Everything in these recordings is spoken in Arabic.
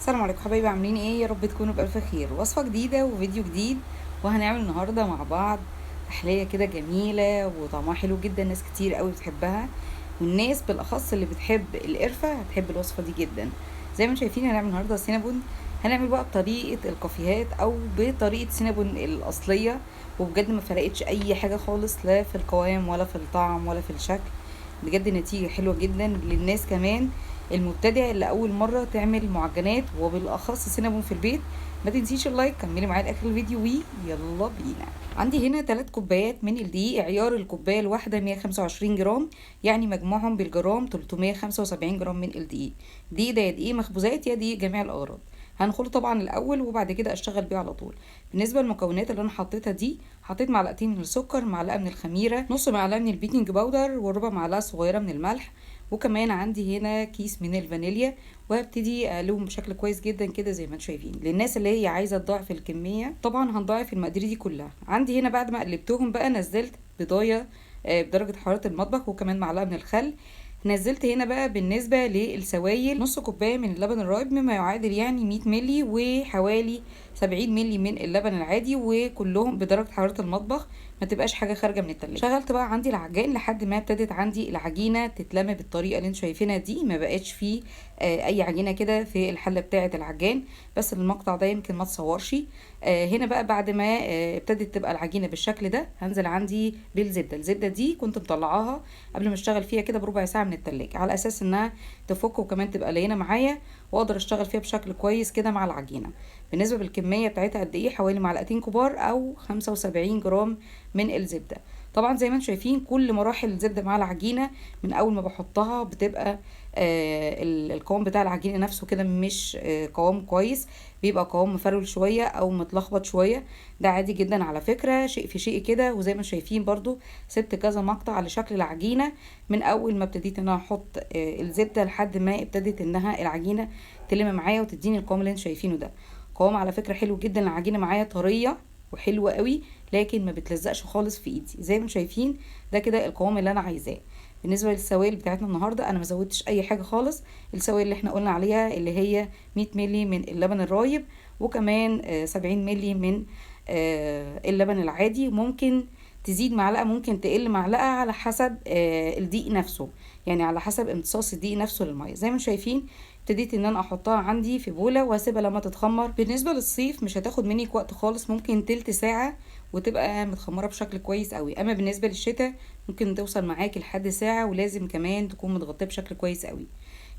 السلام عليكم حبايبي، عاملين ايه؟ يا رب تكونوا بألف خير. وصفة جديدة وفيديو جديد، وهنعمل النهاردة مع بعض تحلية كده جميلة وطعمها حلو جدا. ناس كتير قوي بتحبها، والناس بالاخص اللي بتحب القرفة هتحب الوصفة دي جدا. زي ما شايفين هنعمل النهاردة سينابون. هنعمل بقى بطريقة الكافيهات او بطريقة سينابون الاصلية، وبجد ما فرقتش اي حاجة خالص، لا في القوام ولا في الطعم ولا في الشكل. بجد نتيجة حلوة جدا للناس كمان المبتدئ اللي اول مرة تعمل معجنات وبالاخص سينابون في البيت. ما تنسيش اللايك، كملي معايا لاخر الفيديو ويلا بينا. عندي هنا 3 كوبايات من الدقيق، عيار الكوبايه الواحده 125 جرام، يعني مجموعهم بالجرام 375 جرام من الدقيق. دقيق ده يا دقيق مخبوزات يا دقيق جميع الاغراض. هنخله طبعا الاول وبعد كده اشتغل بيه على طول. بالنسبه للمكونات اللي انا حطيتها دي، حطيت معلقتين من السكر، معلقه من الخميره، نص معلقه من البيكنج باودر، وربع معلقه صغيره من الملح، وكمان عندي هنا كيس من الفانيليا. وهبتدي اقلبهم بشكل كويس جدا كده زي ما انتم شايفين. للناس اللي هي عايزه تضاعف الكميه طبعا هنضاعف المقادير دي كلها. عندي هنا بعد ما قلبتهم بقى نزلت بضايه بدرجه حراره المطبخ، وكمان معلقه من الخل. نزلت هنا بقى بالنسبة للسوائل نص كوباية من اللبن الرايب، مما يعادل يعني 100 ملي، وحوالي 70 ملي من اللبن العادي، وكلهم بدرجة حرارة المطبخ، ما تبقاش حاجة خارجة من التلاجة. شغلت بقى عندي العجان لحد ما ابتدت عندي العجينة تتلم بالطريقة اللي انتوا شايفينها دي. ما بقتش فيه اي عجينة كده في الحلة بتاعة العجان، بس المقطع ده يمكن ما تصورش. هنا بقى بعد ما ابتدت تبقى العجينة بالشكل ده، هنزل عندي بالزبدة. الزبدة دي كنت مطلعاها قبل ما اشتغل فيها كده بربع ساعة من التلاجة، على اساس انها تفك وكمان تبقى لينة معايا، واقدر اشتغل فيها بشكل كويس كده مع العجينة. بالنسبة بالكمية بتاعتها قد ايه، حوالي معلقتين كبار او 75 جرام من الزبدة. طبعا زي ما انتم شايفين كل مراحل الزبدة مع العجينة، من اول ما بحطها بتبقى القوام بتاع العجينة نفسه كده مش قوام كويس، بيبقى قوام مفرول شوية او متلخبط شوية. ده عادي جدا على فكرة، شيء في شيء كده. وزي ما شايفين برضو سبت كذا مقطع على شكل العجينة، من اول ما ابتديت ان انا احط الزبدة لحد ما ابتدت انها العجينة تلم معايا وتديني القوام اللي انتوا شايفينه ده. قوام على فكرة حلو جدا، العجينة معايا طرية وحلوة قوي، لكن ما بتلزقش خالص في ايدي. زي ما شايفين ده كده القوام اللي انا عايزاه. بالنسبه للسوائل بتاعتنا النهارده انا ما زودتش اي حاجه خالص. السوائل اللي احنا قلنا عليها اللي هي 100 ملي من اللبن الرايب، وكمان 70 ملي من اللبن العادي. ممكن تزيد معلقه ممكن تقل معلقه على حسب الدقيق نفسه، يعني على حسب امتصاص الدقيق نفسه للميه. زي ما شايفين ابتديت ان انا احطها عندي في بوله وهسيبها لما تتخمر. بالنسبه للصيف مش هتاخد مني وقت خالص، ممكن تلت ساعه وتبقى متخمره بشكل كويس قوي. اما بالنسبه للشتاء ممكن توصل معاكي لحد ساعه، ولازم كمان تكون متغطيه بشكل كويس قوي.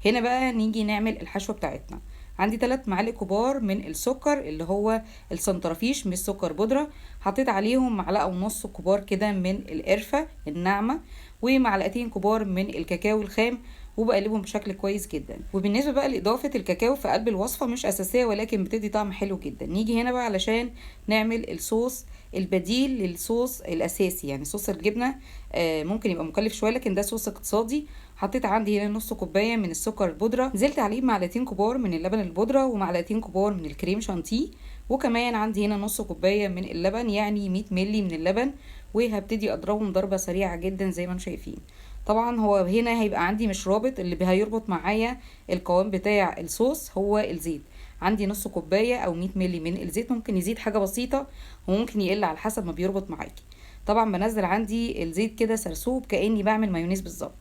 هنا بقى نيجي نعمل الحشوه بتاعتنا. عندي 3 معالق كبار من السكر اللي هو السنترفيش مش سكر بودره. حطيت عليهم معلقه ونص كبار كده من القرفه الناعمه، ومعلقتين كبار من الكاكاو الخام، وبقلبهم بشكل كويس جدا. وبالنسبه بقى لاضافه الكاكاو في قلب الوصفه مش اساسيه، ولكن بتدي طعم حلو جدا. نيجي هنا بقى علشان نعمل الصوص البديل للصوص الاساسي، يعني صوص الجبنه. ممكن يبقى مكلف شويه، لكن ده صوص اقتصادي. حطيت عندي هنا نص كوبايه من السكر البودره، نزلت عليه معلقتين كبار من اللبن البودره، ومعلقتين كبار من الكريم شانتيه، وكمان عندي هنا نص كوبايه من اللبن، يعني 100 ملي من اللبن. وهبتدي اضربهم ضربه سريعه جدا زي ما انتم شايفين. طبعا هو هنا هيبقى عندي مش رابط، اللي هيربط معايا القوام بتاع الصوص هو الزيت. عندي نص كوبايه او 100 ملي من الزيت، ممكن يزيد حاجه بسيطه وممكن يقل على حسب ما بيربط معاكي. طبعا بنزل عندي الزيت كده سرسوب كاني بعمل مايونيز بالظبط،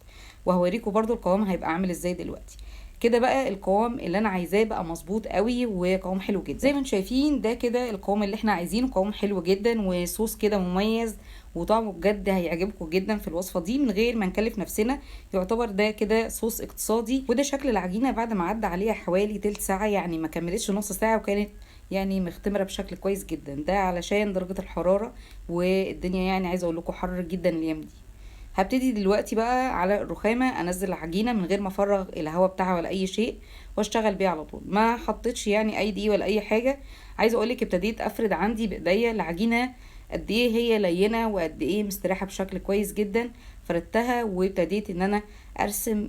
وهوريكم برضو القوام هيبقى عامل ازاي دلوقتي. كده بقى القوام اللي انا عايزاه بقى مظبوط قوي وقوام حلو جدا. زي ما انتم شايفين ده كده القوام اللي احنا عايزينه، قوام حلو جدا وصوص كده مميز، وطعمه بجد هيعجبكم جدا في الوصفه دي من غير ما نكلف نفسنا. يعتبر ده كده صوص اقتصادي. وده شكل العجينه بعد ما عدى عليها حوالي تلت ساعه، يعني ما كملتش نص ساعه، وكانت يعني مختمره بشكل كويس جدا. ده علشان درجه الحراره والدنيا، يعني عايزه اقول لكم حر جدا الايام دي. هبتدي دلوقتي بقى على الرخامه انزل العجينه من غير ما افرغ الهواء بتاعها ولا اي شيء، واشتغل بيها على طول. ما حطيتش يعني اي دقيق ولا اي حاجه. عايزه اقولك ابتديت افرد عندي بايديا العجينه قد ايه هي لينه وقد ايه مستريحه بشكل كويس جدا. فردتها وابتديت ان انا ارسم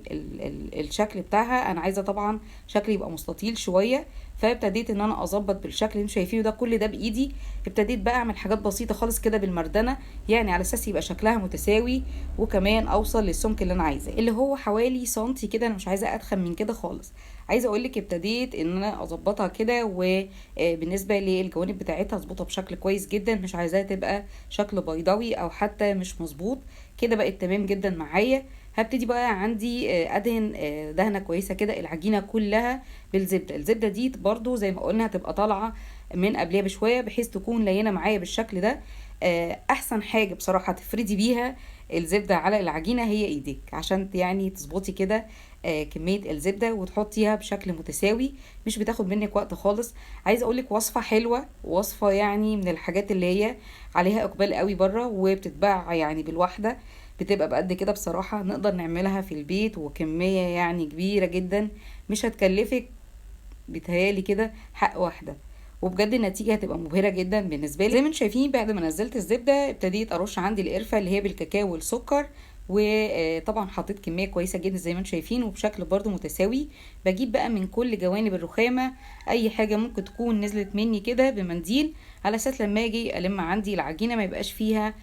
الشكل بتاعها. انا عايزه طبعا شكل يبقى مستطيل شويه، فابتديت ان انا اظبط بالشكل اللي انتوا شايفينه ده، كل ده بايدي. ابتديت بقى اعمل حاجات بسيطه خالص كده بالمردنه، يعني على اساس يبقى شكلها متساوي، وكمان اوصل للسمك اللي انا عايزاه اللي هو حوالي سنتي كده. انا مش عايزه اتخن من كده خالص. عايزه اقول لك ابتديت ان انا اظبطها كده، وبالنسبه للجوانب بتاعتها اظبطها بشكل كويس جدا، مش عايزاها تبقى شكل بيضاوي او حتى مش مظبوط كده. بقت تمام جدا معايا. هبتدي بقى عندي ادهن دهنه كويسه كده العجينه كلها بالزبده. الزبده دي برضو زي ما قلنا هتبقى طالعه من قبلها بشويه، بحيث تكون لينه معايا بالشكل ده. احسن حاجه بصراحه تفردي بيها الزبده على العجينه هي ايديك، عشان يعني تظبطي كده كميه الزبده وتحطيها بشكل متساوي، مش بتاخد منك وقت خالص. عايزه اقولك وصفه حلوه، وصفه يعني من الحاجات اللي هي عليها اقبال قوي بره، وبتتباع يعني بالواحده، بتبقى بقد كده بصراحه. نقدر نعملها في البيت وكميه يعني كبيره جدا، مش هتكلفك بيتهيالي كده حق واحده، وبجد النتيجه هتبقى مبهره جدا بالنسبه لي. زي ما انتم شايفين بعد ما نزلت الزبده ابتديت ارش عندي القرفه اللي هي بالكاكاو والسكر، وطبعا حطيت كميه كويسه جدا زي ما انتم شايفين، وبشكل برضو متساوي. بجيب بقى من كل جوانب الرخامه اي حاجه ممكن تكون نزلت مني كده بمنديل، على اساس لما اجي الم عندي العجينه ما يبقاش فيها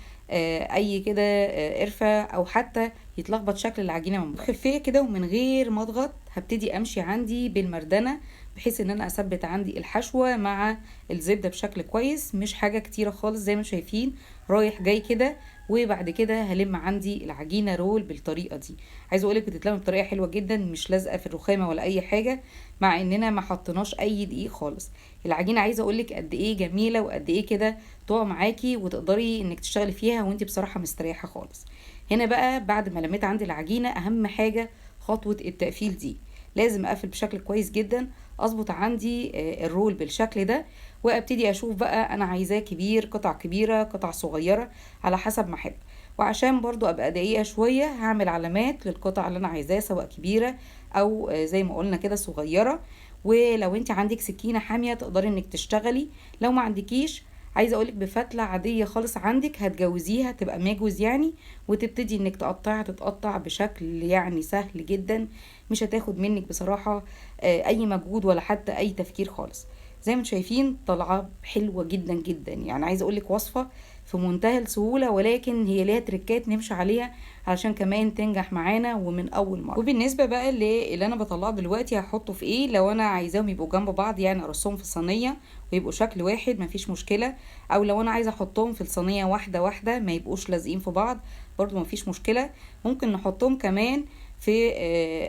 اي كده قرفه، او حتى يتلخبط شكل العجينه من خفيه كده. ومن غير ما اضغط هبتدي امشي عندي بالمردنه، بحيث ان انا اثبت عندي الحشوه مع الزبده بشكل كويس، مش حاجه كتيره خالص زي ما شايفين، رايح جاي كده. وبعد كده هلم عندي العجينه رول بالطريقه دي. عايزه اقولك بتتلم بطريقه حلوه جدا، مش لازقه في الرخامه ولا اي حاجه، مع اننا ما حطيناش اي دقيق خالص. العجينه عايزه اقولك قد ايه جميله، وقد ايه كده تقع معاكي وتقدري انك تشتغلي فيها وانت بصراحه مستريحه خالص. هنا بقى بعد ما لميت عندي العجينه، اهم حاجه خطوه التقفيل دي. لازم اقفل بشكل كويس جدا، اظبط عندي الرول بالشكل ده، وابتدي اشوف بقى انا عايزاه كبير، قطع كبيره، قطع صغيره، على حسب ما احب. وعشان برضو ابقى دقيقه شويه هعمل علامات للقطع اللي انا عايزاها، سواء كبيره او زي ما قلنا كده صغيره. ولو انت عندك سكينه حاميه تقدري انك تشتغلي، لو ما عندكيش عايزه اقولك بفتله عاديه خالص عندك هتجوزيها، تبقى ماجوز يعني، وتبتدي انك تقطعها، تتقطع بشكل يعني سهل جدا، مش هتاخد منك بصراحه اي مجهود ولا حتى اي تفكير خالص. زي ما انتم شايفين طالعه حلوه جدا جدا. يعني عايزه اقولك وصفه في منتهى السهوله، ولكن هي ليها تريكات نمشي عليها علشان كمان تنجح معانا ومن اول مره. وبالنسبه بقى اللي انا بطلعه دلوقتي هحطه في ايه، لو انا عايزاهم يبقوا جنب بعض يعني ارصهم في الصينيه ويبقوا شكل واحد مفيش مشكله، او لو انا عايزه احطهم في الصينيه واحده واحده ما يبقوش لازقين في بعض برضو مفيش مشكله. ممكن نحطهم كمان في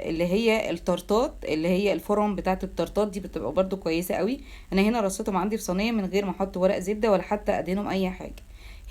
اللي هي التورتات، اللي هي الفرن بتاعه التورتات دي بتبقى برضو كويسه قوي. انا هنا رصيتهم عندي في صينيه من غير ما احط ورق زبده ولا حتى ادهنهم اي حاجه.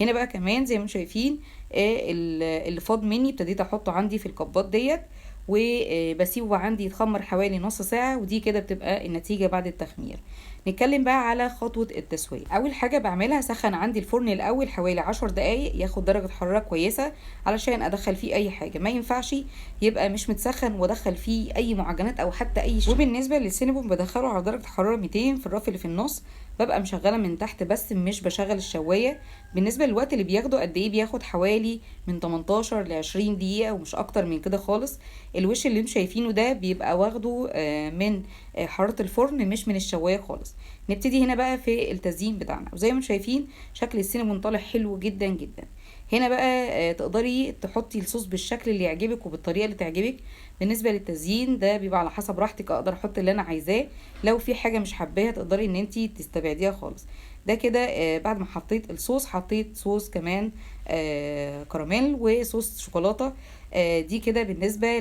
هنا بقى كمان زي ما شايفين اللي فاض مني ابتديت احطه عندي في الكبات ديت، وبسيبه عندي يتخمر حوالي نص ساعه، ودي كده بتبقى النتيجه بعد التخمير. نتكلم بقى على خطوه التسويه. اول حاجه بعملها سخن عندي الفرن الاول حوالي 10 دقايق، ياخد درجه حراره كويسه علشان ادخل فيه اي حاجه. ما ينفعش يبقى مش متسخن وادخل فيه اي معجنات او حتى اي شيء. وبالنسبه للسينابون بدخله على درجه حراره 200 في الرف اللي في النص، ببقى مشغله من تحت بس مش بشغل الشوايه. بالنسبه للوقت اللي بياخده قد ايه، بياخد حوالي من 18 ل 20 دقيقه ومش اكتر من كده خالص. الوش اللي انتم شايفينه ده بيبقى واخده من حراره الفرن مش من الشوايه خالص. نبتدي هنا بقى في التزيين بتاعنا، وزي ما شايفين شكل السينابون طالع حلو جدا جدا. هنا بقى تقدري تحطي الصوص بالشكل اللي يعجبك وبالطريقه اللي تعجبك. بالنسبه للتزيين ده بيبقى على حسب راحتك، اقدر احط اللي انا عايزاه، لو في حاجه مش حباها تقدري ان انتي تستبعديها خالص. ده كده بعد ما حطيت الصوص حطيت صوص كمان كراميل وصوص شوكولاته. دي كده بالنسبه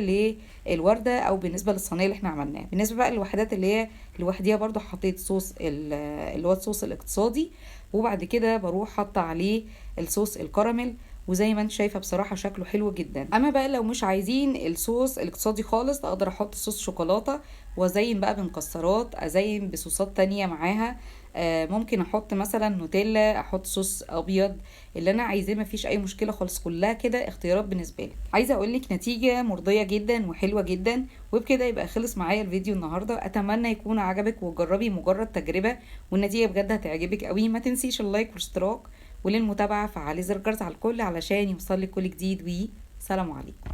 للورده او بالنسبه للصينيه اللي احنا عملناها. بالنسبه بقى للوحدات اللي هي لوحديها برضو حطيت صوص اللي هو الصوص الاقتصادي، وبعد كده بروح حاطه عليه الصوص الكراميل، وزي ما انت شايفه بصراحه شكله حلو جدا. اما بقى لو مش عايزين الصوص الاقتصادي خالص اقدر احط صوص شوكولاته، وازين بقى بمكسرات، ازين بصوصات تانية معاها. ممكن احط مثلا نوتيلا، احط صوص ابيض، اللي انا عايزاه مفيش اي مشكله خالص، كلها كده اختيارات بالنسبه لي. عايزه اقول لك نتيجه مرضيه جدا وحلوه جدا. وبكده يبقى خلص معايا الفيديو النهارده، اتمنى يكون عجبك وجربي مجرد تجربه، والنتيجه بجد هتعجبك قوي. ما تنسيش اللايك والاشتراك، وللمتابعه فعلي زر الجرس على الكل علشان يوصلك كل جديد. وسلام عليكم.